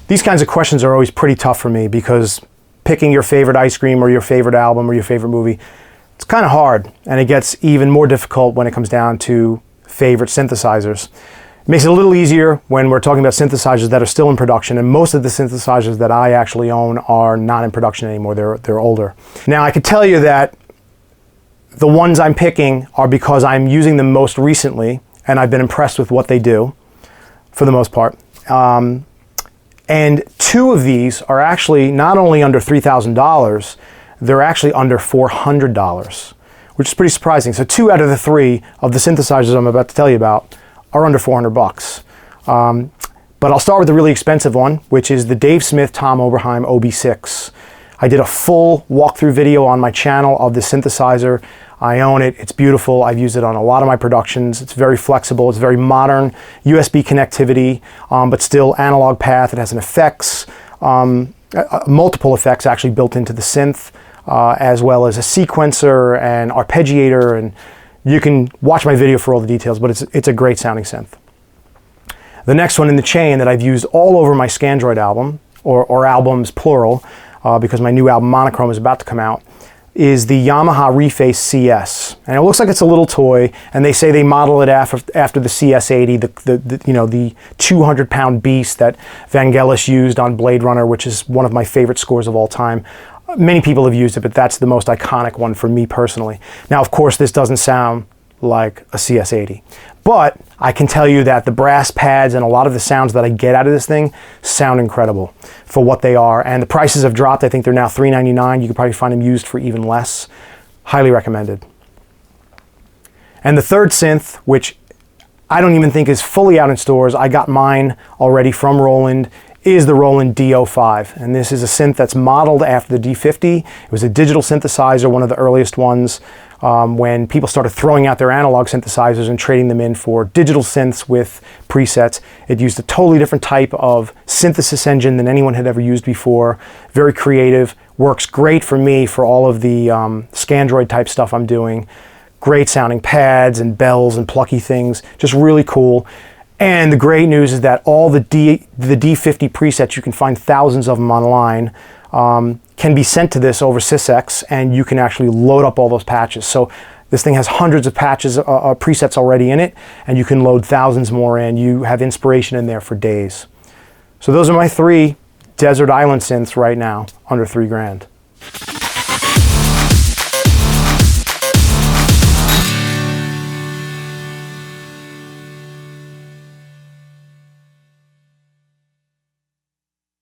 These kinds of questions are always pretty tough for me because picking your favorite ice cream or your favorite album or your favorite movie, it's kind of hard, and it gets even more difficult when it comes down to favorite synthesizers. It makes it a little easier when we're talking about synthesizers that are still in production, and most of the synthesizers that I actually own are not in production anymore. They're older. Now, I could tell you that the ones I'm picking are because I'm using them most recently, and I've been impressed with what they do, for the most part. And two of these are actually not only under $3,000, they're actually under $400, which is pretty surprising. So 2 out of the 3 of the synthesizers I'm about to tell you about are under 400 bucks. But I'll start with the really expensive one, which is the Dave Smith Tom Oberheim OB6. I did a full walkthrough video on my channel of the synthesizer. I own it, it's beautiful. I've used it on a lot of my productions. It's very flexible, it's very modern, USB connectivity, but still analog path. It has an effects, multiple effects actually built into the synth, as well as a sequencer and arpeggiator, and you can watch my video for all the details, but it's a great sounding synth. The next one in the chain that I've used all over my Scandroid album, or albums plural, because my new album Monochrome is about to come out, is the Yamaha Reface CS. And it looks like it's a little toy, and they say they model it after the CS80, the 200-pound beast that Vangelis used on Blade Runner, which is one of my favorite scores of all time. Many people have used it, but that's the most iconic one for me personally. Now, of course, this doesn't sound like a CS80, but I can tell you that the brass pads and a lot of the sounds that I get out of this thing sound incredible for what they are, and the prices have dropped. I think they're now $399. You can probably find them used for even less. Highly recommended. And the third synth, which I don't even think is fully out in stores, I got mine already from Roland, is the Roland D-O5. And this is a synth that's modeled after the D50. It was a digital synthesizer, one of the earliest ones, when people started throwing out their analog synthesizers and trading them in for digital synths with presets. It used a totally different type of synthesis engine than anyone had ever used before. Very creative, works great for me for all of the Scandroid type stuff I'm doing. Great sounding pads and bells and plucky things, just really cool. And the great news is that all the D50 presets, you can find thousands of them online, can be sent to this over SysX, and you can actually load up all those patches. So this thing has hundreds of patches, presets already in it, and you can load thousands more in. You have inspiration in there for days. So those are my 3 desert island synths right now, under $3 grand.